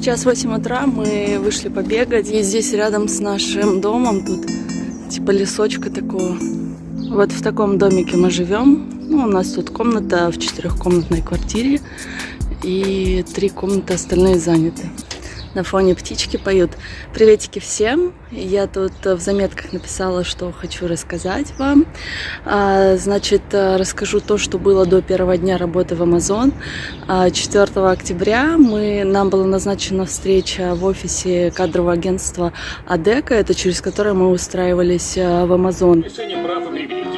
Сейчас 8 утра, мы вышли побегать. И здесь рядом с нашим домом, тут типа лесочка такого. Вот в таком домике мы живем. Ну, у нас тут комната в 4-комнатной квартире. И 3 комнаты остальные заняты. На фоне птички поют. Приветики всем! Я тут в заметках написала, что хочу рассказать вам. Значит, расскажу то, что было до первого дня работы в Amazon. 4 октября нам была назначена встреча в офисе кадрового агентства Адека, это через которое мы устраивались в Amazon. Лишение прав и привилегий.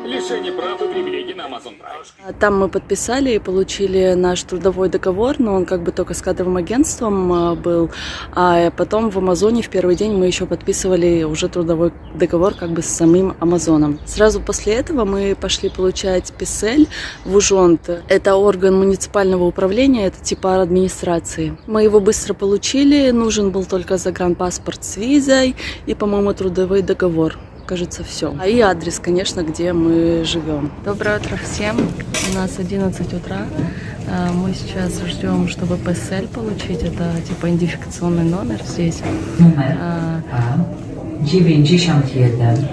Лишение прав и привилегий на Amazon Prime. Там мы подписали и получили наш трудовой договор, но он как бы только с кадровым агентством был. А потом в Амазоне в первый день мы еще подписывали уже трудовой договор как бы с самим Амазоном. Сразу после этого мы пошли получать ПСЛ в Ужонт. Это орган муниципального управления, это типа администрации. Мы его быстро получили, нужен был только загранпаспорт с визой и, по-моему, трудовой договор. Кажется, все. И адрес, конечно, где мы живем. Доброе утро всем. У нас 11 утра. Мы сейчас ждем, чтобы ПСЛ получить. Это типа идентификационный номер здесь. Номер 91.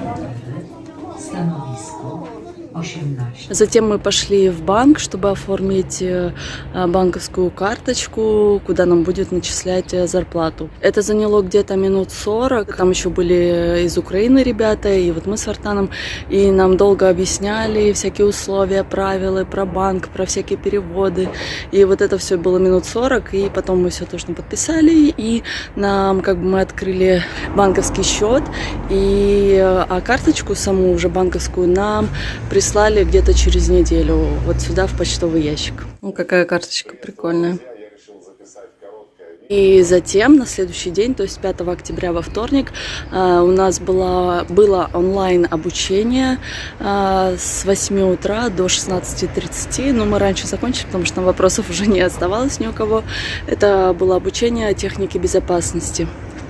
Stanowisko 18. Затем мы пошли в банк, чтобы оформить банковскую карточку, куда нам будет начислять зарплату. Это заняло где-то минут 40. Там еще были из Украины ребята, и вот мы с Вартаном. И нам долго объясняли всякие условия, правила про банк, про всякие переводы. И вот это все было минут 40, и потом мы все точно подписали, и нам как бы мы открыли банковский счет, а карточку саму уже банковскую нам прислали где-то через неделю вот сюда в почтовый ящик. Ну, какая карточка прикольная. И затем на следующий день, то есть 5 октября во вторник, у нас было онлайн обучение с 8 утра до 16:30. Но мы раньше закончили, потому что там вопросов уже не оставалось ни у кого. Это было обучение технике безопасности,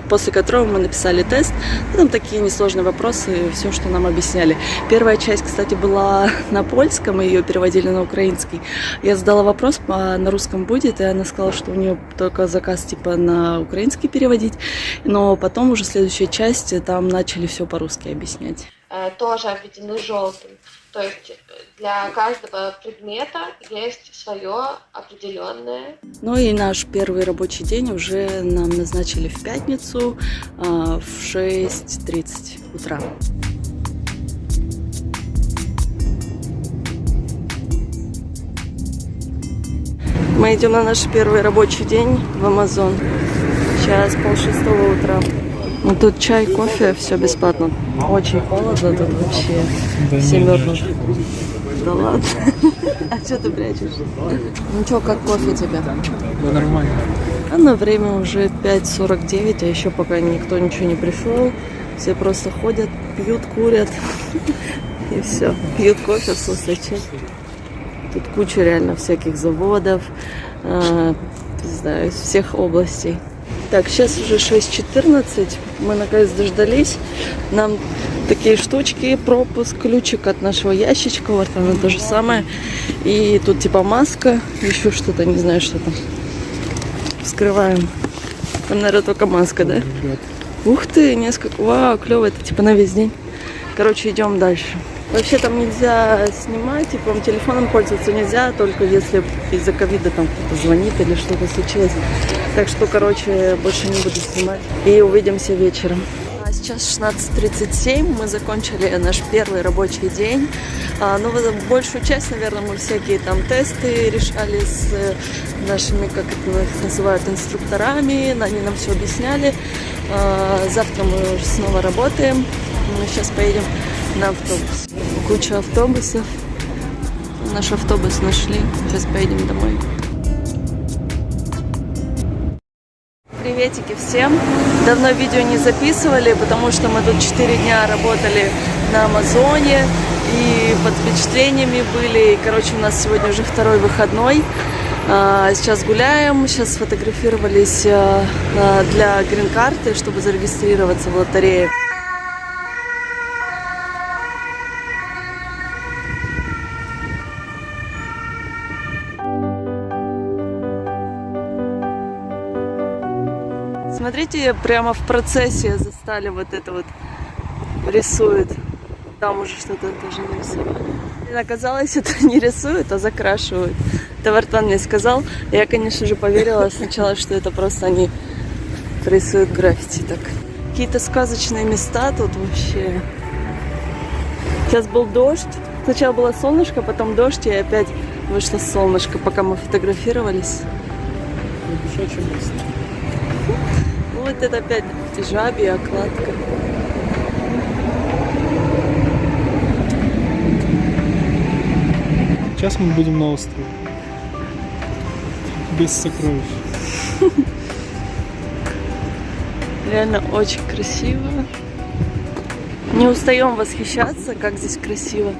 после которого мы написали тест. Там такие несложные вопросы, все, что нам объясняли. Первая часть, кстати, была на польском, и ее переводили на украинский. Я задала вопрос, на русском будет, и она сказала, что у нее только заказ типа на украинский переводить. Но потом уже следующая часть, там начали все по-русски объяснять. Тоже обведены желтым. То есть для каждого предмета есть свое определенное. Ну и наш первый рабочий день уже нам назначили в пятницу в 6:30 утра. Мы идем на наш первый рабочий день в Amazon. Сейчас 5:30 утра. Ну, тут чай, кофе, все бесплатно. Очень холодно тут вообще. Все мерзнут. Да ладно. А что ты прячешь? Ну что, как кофе тебе? Да нормально. На время уже 5:49, а еще пока никто ничего не пришел. Все просто ходят, пьют, курят. И все. Пьют кофе, вкусный чай. Тут куча реально всяких заводов. Не знаю, из всех областей. Так, сейчас уже 6:14, мы наконец дождались. Нам такие штучки, пропуск, ключик от нашего ящичка, вот оно то же самое. И тут типа маска, еще что-то, не знаю, что там. Вскрываем. Там, наверное, только маска, да? Ух ты, несколько, вау, клево, это типа на весь день. Короче, идем дальше. Вообще там нельзя снимать, типа телефоном пользоваться нельзя, только если из-за ковида там кто-то звонит или что-то случилось. Так что, короче, больше не буду снимать. И увидимся вечером. Сейчас 16:37, мы закончили наш первый рабочий день. Ну, большую часть, наверное, мы всякие там тесты решали с нашими, как это называют, инструкторами. Они нам все объясняли. Завтра мы уже снова работаем. Мы сейчас поедем на автобус. Куча автобусов. Наш автобус нашли. Сейчас поедем домой. Приветики всем! Давно видео не записывали, потому что мы тут 4 дня работали на Амазоне и под впечатлениями были. И, короче, у нас сегодня уже второй выходной. Сейчас гуляем, сейчас сфотографировались для грин-карты, чтобы зарегистрироваться в лотерее. Смотрите, прямо в процессе застали вот это вот рисует. Там уже что-то тоже нарисовали. И оказалось, это не рисуют, а закрашивают. Это Вартан мне сказал. Я, конечно же, поверила сначала, что это просто они рисуют граффити так. Какие-то сказочные места тут вообще. Сейчас был дождь. Сначала было солнышко, потом дождь, и опять вышло солнышко, пока мы фотографировались. Вот это опять жабья окладка. Сейчас мы будем на острове. Без сокровищ. Реально очень красиво. Не устаем восхищаться, как здесь красиво.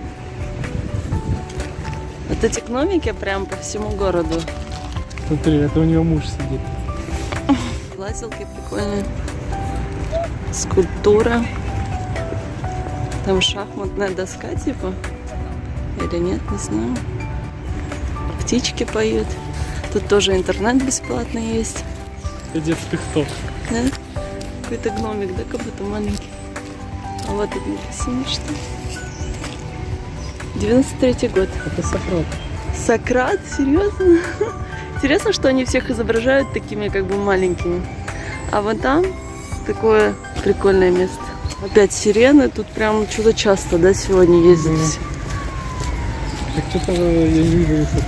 Вот эти гномики прям по всему городу. Смотри, это у него муж сидит. Лазилки прикольные. Скульптура. Там шахматная доска типа. Или нет, не знаю. Птички поют. Тут тоже интернет бесплатный есть. Это детский хто. Да? Какой-то гномик, да, как будто маленький. А вот это написано что. 93-й год. Это Сократ. Сократ? Серьезно? Интересно, что они всех изображают такими как бы маленькими. А вот там такое прикольное место. Опять сирены. Тут прям что-то часто, да, сегодня ездят все. Так что-то я не вижу высоко.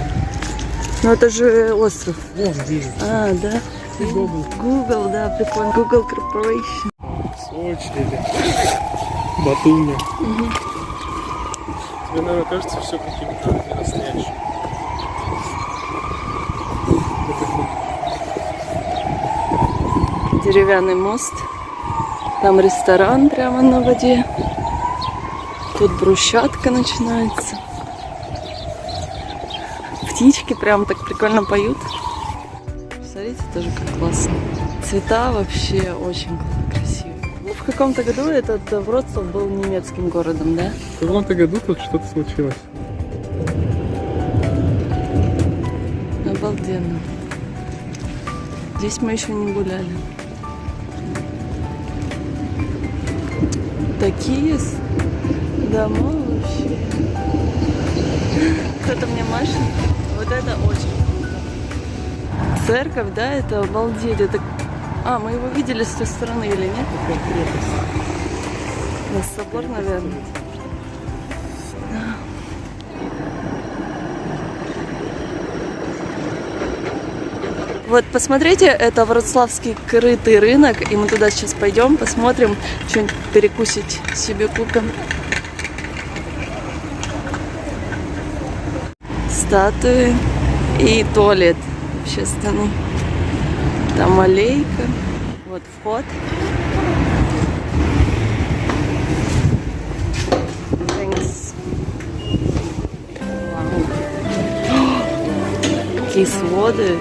Ну это же остров. Вон вижу. А, да. Google. Google, да, прикольно. Google Corporation. Сочи или Батуми. Тебе, наверное, кажется, все каким-то настоящим. Деревянный мост. Там ресторан прямо на воде. Тут брусчатка начинается. Птички прям так прикольно поют. Смотрите, тоже как классно. Цвета вообще очень красивые. Ну, в каком-то году этот Вроцлав был немецким городом, да? В каком-то году тут что-то случилось. Обалденно. Здесь мы еще не гуляли. Такие дома вообще. Кто-то мне машет. Вот это очень круто. Церковь, да, это обалдеть. Это... А, мы его видели с той стороны или нет? Такая крепость. Собор, наверное. Да. Вот, посмотрите, это Вроцлавский крытый рынок, и мы туда сейчас пойдем, посмотрим, что-нибудь перекусить себе купим. Статуи и туалет общественный. Там аллейка, вот вход. Thanks. Вау. Какие своды.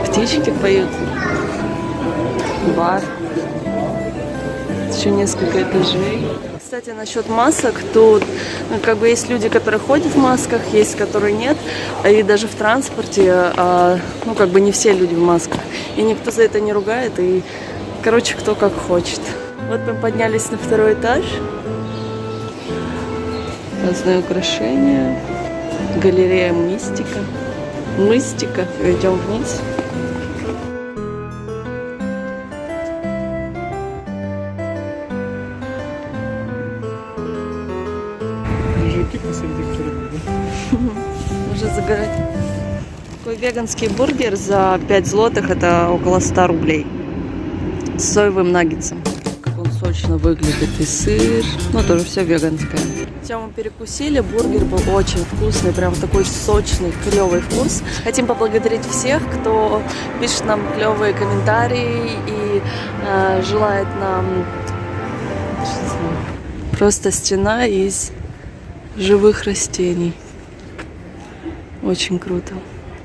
Птички поют. Бар. Еще несколько этажей. Кстати, насчет масок, тут как бы есть люди, которые ходят в масках, есть, которые нет, и даже в транспорте, ну как бы не все люди в масках, и никто за это не ругает, и, короче, кто как хочет. Вот мы поднялись на второй этаж, разные украшения, галерея Мистика, идем вниз. Можно загорать. Такой веганский бургер за 5 злотых, это около 100 рублей. С соевым наггетсом. Как он сочно выглядит. И сыр. Ну, тоже все веганское. Все, мы перекусили. Бургер был очень вкусный. Прям такой сочный, клевый вкус. Хотим поблагодарить всех, кто пишет нам клевые комментарии и желает нам просто стена из живых растений. Очень круто.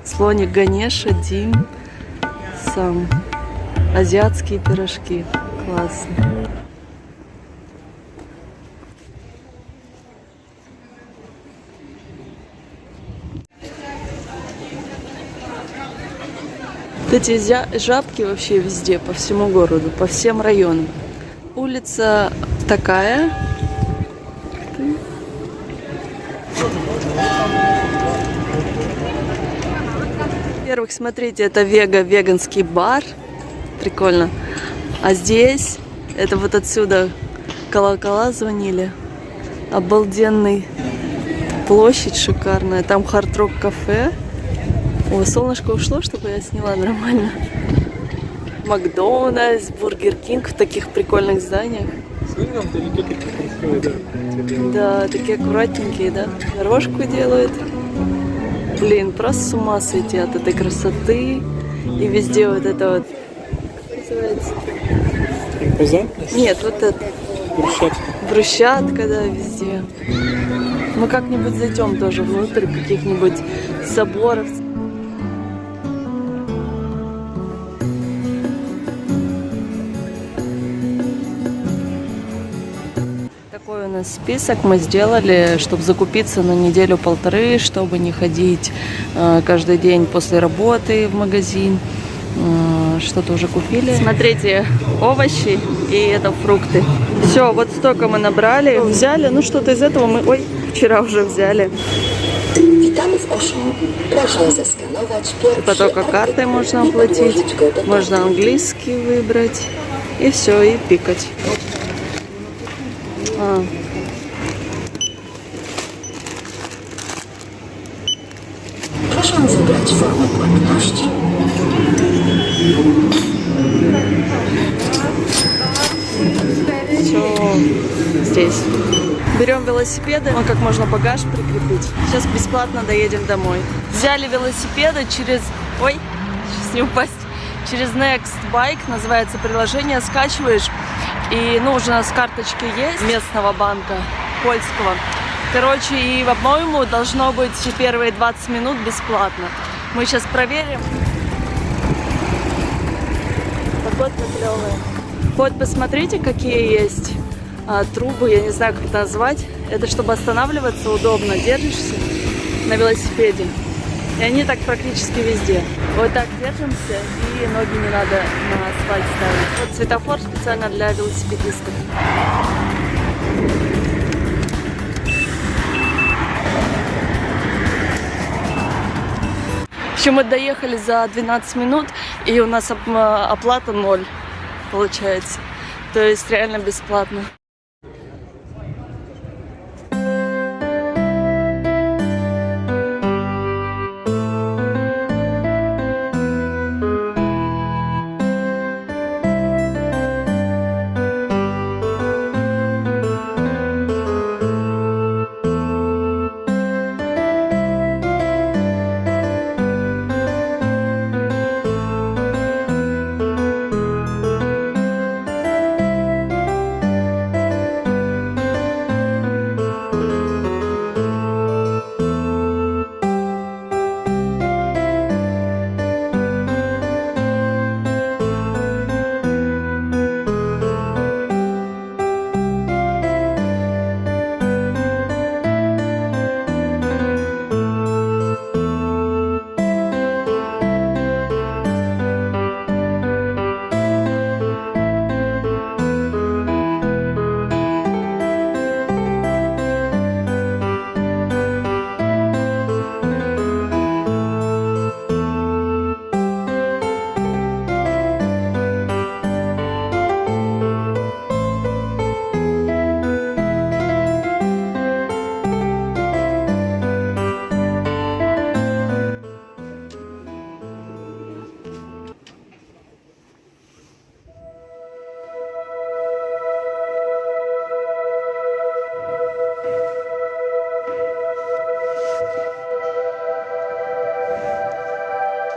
Слоник Ганеша, Дим, сам. Азиатские пирожки. Классно. Вот эти жабки вообще везде, по всему городу, по всем районам. Улица такая. Во-первых, смотрите, это веганский бар. Прикольно. А здесь, это вот отсюда колокола звонили. Обалденный. Площадь шикарная. Там хард-рок кафе. О, солнышко ушло, чтобы я сняла нормально. Макдональдс, Бургер Кинг в таких прикольных зданиях. Да, такие аккуратненькие, да. Дорожку делают. Блин, просто с ума сойти от этой красоты. И везде вот это вот. Как называется? Импозантность? Нет, вот это. Брусчатка. Брусчатка, да, везде. Мы как-нибудь зайдем тоже внутрь каких-нибудь соборов. Такой у нас список мы сделали, чтобы закупиться на неделю-полторы, чтобы не ходить каждый день после работы в магазин. Что-то уже купили. Смотрите, овощи и это фрукты. Все, вот столько мы набрали. Взяли, ну что-то из этого мы, вчера уже взяли. Witamy w Oszu. Proszę zeskanować Типа только картой можно оплатить. Можно английский выбрать. И все, и пикать. Proszę wybrać formę płatności. Все здесь. Берем велосипеды, как можно багаж прикрепить. Сейчас бесплатно доедем домой. Взяли велосипеды через... Ой, сейчас не упасть. Через Next Bike называется приложение, скачиваешь. И, уже у нас карточки есть местного банка, польского. Короче, и, по-моему, должно быть первые 20 минут бесплатно. Мы сейчас проверим. Погодка клевая. Вот, посмотрите, какие есть трубы, я не знаю, как это назвать. Это чтобы останавливаться удобно, держишься на велосипеде. И они так практически везде. Вот так держимся, и ноги не надо на асфальт ставить. Вот светофор специально для велосипедистов. В общем, мы доехали за 12 минут, и у нас оплата 0 получается. То есть реально бесплатно.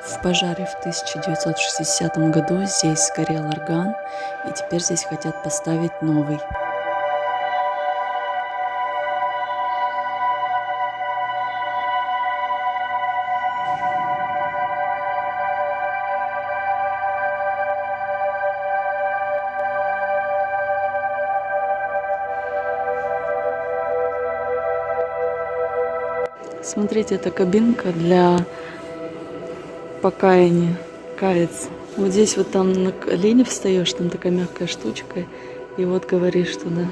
В пожаре в 1960 году здесь сгорел орган, и теперь здесь хотят поставить новый. Смотрите, это кабинка для покаяния. кается. Вот здесь вот там на колени встаешь, там такая мягкая штучка, и вот говоришь туда.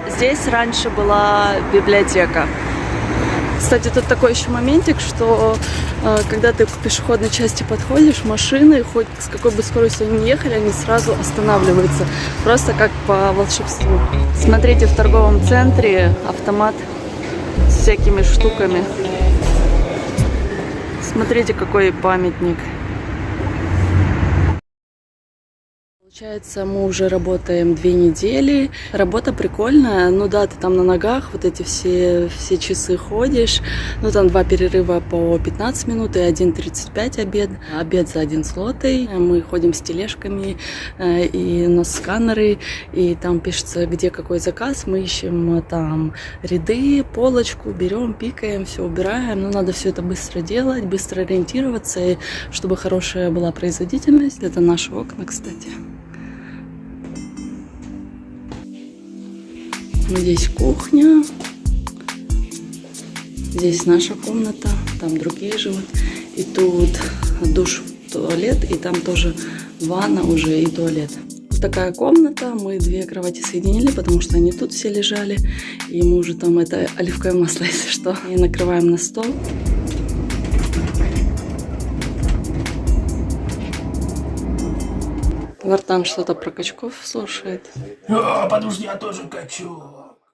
Здесь раньше была библиотека. Кстати, тут такой еще моментик, что когда ты к пешеходной части подходишь, машины, хоть с какой бы скоростью они ни ехали, они сразу останавливаются. Просто как по волшебству. Смотрите, в торговом центре автомат с всякими штуками. Смотрите, какой памятник. Получается, мы уже работаем 2 недели. Работа прикольная. Ну да, ты там на ногах, вот эти все часы ходишь. Ну там 2 перерыва по 15 минут и 1:35 обед. Обед за 1 злотый. Мы ходим с тележками, и у нас сканеры, и там пишется, где какой заказ. Мы ищем там ряды, полочку, берем, пикаем, все убираем. Но надо все это быстро делать, быстро ориентироваться, и чтобы хорошая была производительность. Это наши окна, кстати. Здесь кухня, здесь наша комната, там другие живут. И тут душ, туалет, и там тоже ванна уже и туалет. Вот такая комната, мы 2 кровати соединили, потому что они тут все лежали. И мы уже там это оливковое масло, если что. И накрываем на стол. Вартан что-то про качков слушает. Потому что я тоже качу.